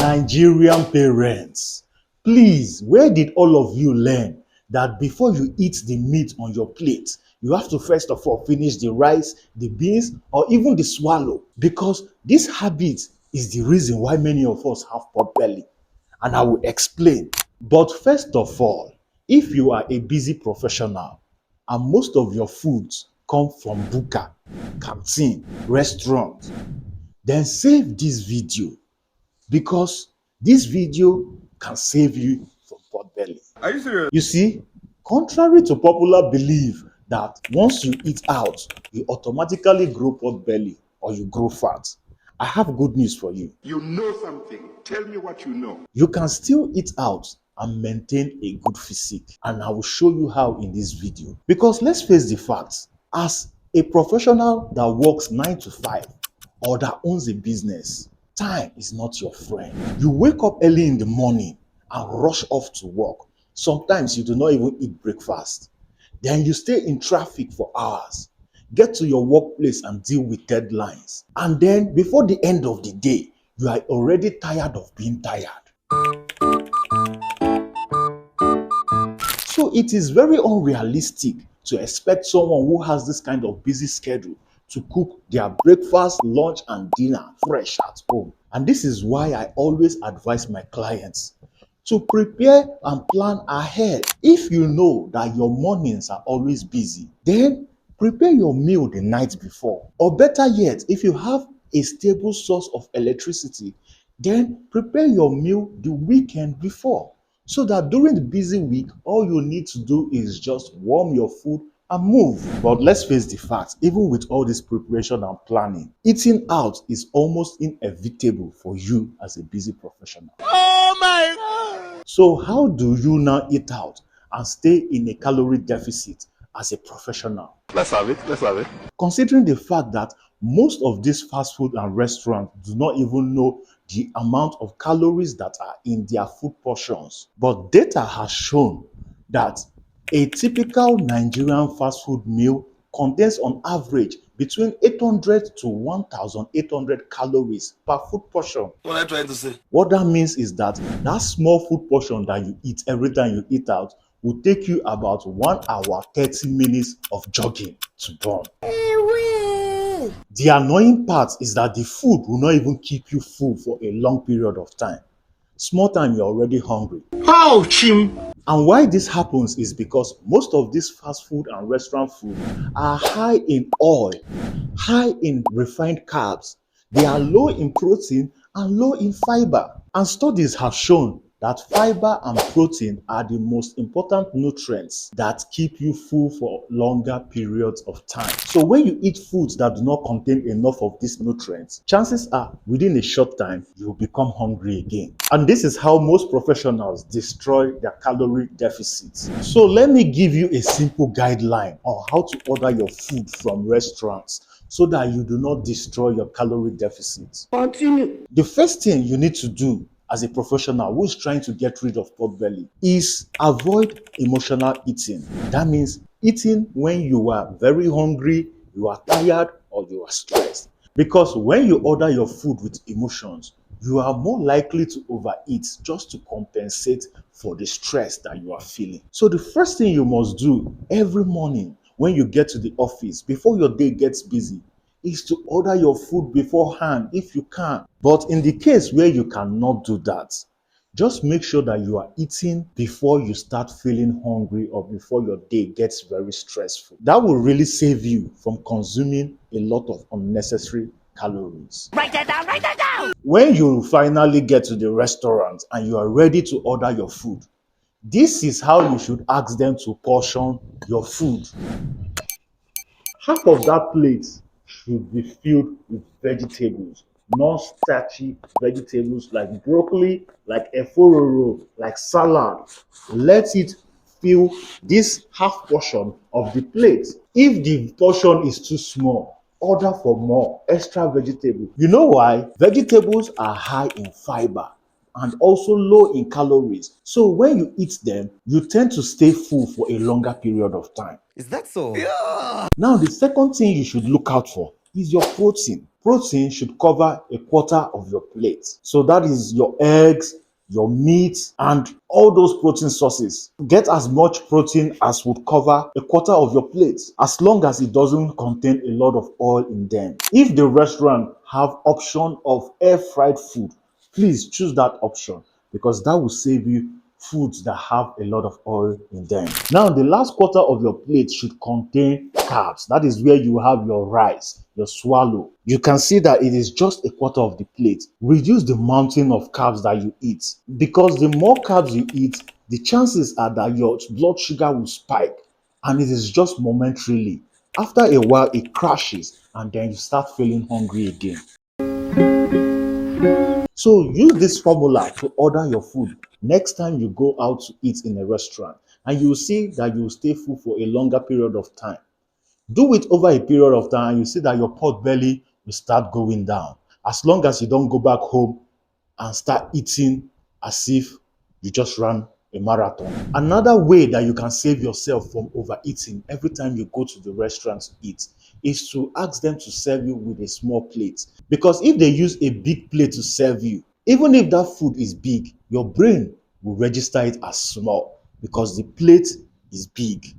Nigerian parents, please, where did all of you learn that before you eat the meat on your plate, you have to first of all finish the rice, the beans, or even the swallow? Because this habit is the reason why many of us have pot belly. And I will explain. But first of all, if you are a busy professional and most of your foods come from buka, canteen, restaurant, then save this video, because this video can save you from pot belly. Are you serious? You see, contrary to popular belief that once you eat out, you automatically grow pot belly or you grow fat, I have good news for you. You know something. Tell me what you know. You can still eat out and maintain a good physique, and I will show you how in this video. Because let's face the facts, as a professional that works 9 to 5 or that owns a business, time is not your friend. You wake up early in the morning and rush off to work. Sometimes you do not even eat breakfast. Then you stay in traffic for hours, get to your workplace and deal with deadlines. And then before the end of the day, you are already tired of being tired. So it is very unrealistic to expect someone who has this kind of busy schedule to cook their breakfast, lunch, and dinner fresh at home. And this is why I always advise my clients to prepare and plan ahead. If you know that your mornings are always busy, then prepare your meal the night before. Or better yet, if you have a stable source of electricity, then prepare your meal the weekend before, so that during the busy week, all you need to do is just warm your food and move. But let's face the facts, even with all this preparation and planning, eating out is almost inevitable for you as a busy professional. Oh my God! So how do you now eat out and stay in a calorie deficit as a professional? Let's have it. Let's have it. Considering the fact that most of these fast food and restaurants do not even know the amount of calories that are in their food portions. But data has shown that a typical Nigerian fast food meal contains on average between 800 to 1,800 calories per food portion. What are you trying to say? What that means is that that small food portion that you eat every time you eat out will take you about 1 hour 30 minutes of jogging to burn. The annoying part is that the food will not even keep you full for a long period of time. Small time, you're already hungry. Ouch! And why this happens is because most of these fast food and restaurant food are high in oil, high in refined carbs. They are low in protein and low in fiber. And studies have shown that fiber and protein are the most important nutrients that keep you full for longer periods of time. So when you eat foods that do not contain enough of these nutrients, chances are within a short time, you'll become hungry again. And this is how most professionals destroy their calorie deficits. So let me give you a simple guideline on how to order your food from restaurants so that you do not destroy your calorie deficits. Continue. The first thing you need to do as a professional who is trying to get rid of pot belly is avoid emotional eating. That means eating when you are very hungry, you are tired, or you are stressed. Because when you order your food with emotions, you are more likely to overeat just to compensate for the stress that you are feeling. So the first thing you must do every morning when you get to the office, before your day gets busy, is to order your food beforehand if you can. But in the case where you cannot do that, just make sure that you are eating before you start feeling hungry or before your day gets very stressful. That will really save you from consuming a lot of unnecessary calories. Write that down. Write that down. When you finally get to the restaurant and you are ready to order your food, this is how you should ask them to portion your food. Half of that plate should be filled with vegetables, non-starchy vegetables like broccoli, like efororo, like salad. Let it fill this half portion of the plate. If the portion is too small, order for more extra vegetables. You know why? Vegetables are high in fiber and also low in calories. So when you eat them, you tend to stay full for a longer period of time. Is that so? Now, the second thing you should look out for is your protein. Protein should cover a quarter of your plate. So that is your eggs, your meat, and all those protein sources. Get as much protein as would cover a quarter of your plate, as long as it doesn't contain a lot of oil in them. If the restaurant have option of air fried food, please choose that option, because that will save you foods that have a lot of oil in them. Now, the last quarter of your plate should contain carbs. That is where you have your rice, your swallow. You can see that it is just a quarter of the plate. Reduce the mountain of carbs that you eat, because the more carbs you eat, the chances are that your blood sugar will spike, and it is just momentarily. After a while, it crashes, and then you start feeling hungry again. So use this formula to order your food next time you go out to eat in a restaurant, and you will see that you will stay full for a longer period of time. Do it over a period of time, and you see that your pot belly will start going down. As long as you don't go back home and start eating as if you just ran a marathon. Another way that you can save yourself from overeating every time you go to the restaurant to eat is to ask them to serve you with a small plate. Because if they use a big plate to serve you, even if that food is big, your brain will register it as small because the plate is big.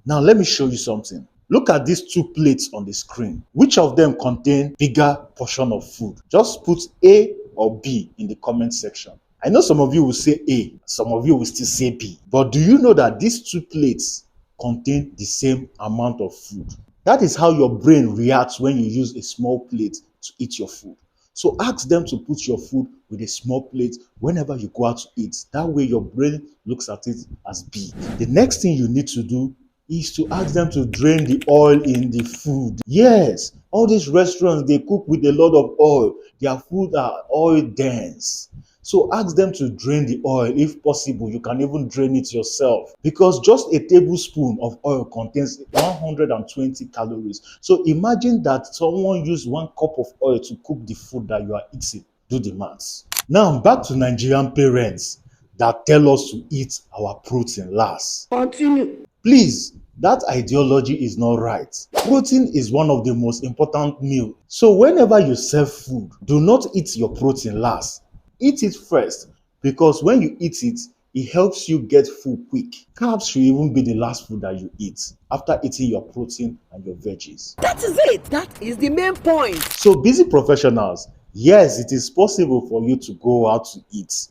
Now, let me show you something. Look at these two plates on the screen. Which of them contain bigger portion of food? Just put A or B in the comment section. I know some of you will say A, some of you will still say B. But do you know that these two plates contain the same amount of food? That is how your brain reacts when you use a small plate to eat your food. So ask them to put your food with a small plate whenever you go out to eat. That way your brain looks at it as big. The next thing you need to do is to ask them to drain the oil in the food. Yes, all these restaurants, they cook with a lot of oil. Their food are oil dense. So ask them to drain the oil. If possible, you can even drain it yourself, because just a tablespoon of oil contains 120 calories. So imagine that someone used 1 cup of oil to cook the food that you are eating. Do the maths. Now back to Nigerian parents that tell us to eat our protein last. Continue. Please, that ideology is not right. Protein is one of the most important meals. So whenever you serve food, do not eat your protein last. Eat it first, because when you eat it, it helps you get full quick. Carbs should even be the last food that you eat after eating your protein and your veggies. That is it. That is the main point. So busy professionals, yes, it is possible for you to go out to eat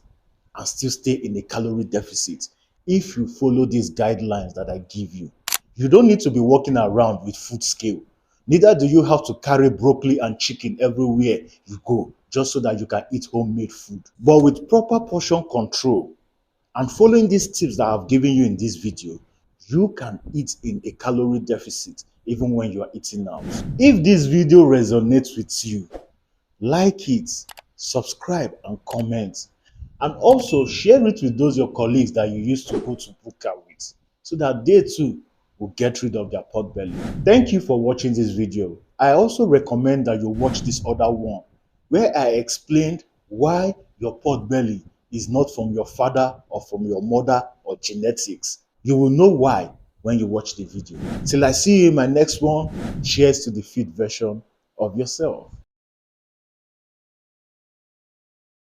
and still stay in a calorie deficit if you follow these guidelines that I give you. You don't need to be walking around with food scale. Neither do you have to carry broccoli and chicken everywhere you go just so that you can eat homemade food. But with proper portion control and following these tips that I've given you in this video, you can eat in a calorie deficit even when you are eating out. If this video resonates with you, like it, subscribe and comment. And also share it with those your colleagues that you used to go to buka with, so that they too will get rid of their pot belly. Thank you for watching this video. I also recommend that you watch this other one where I explained why your pot belly is not from your father or from your mother or genetics. You will know why when you watch the video. Till I see you in my next one, cheers to the fit version of yourself.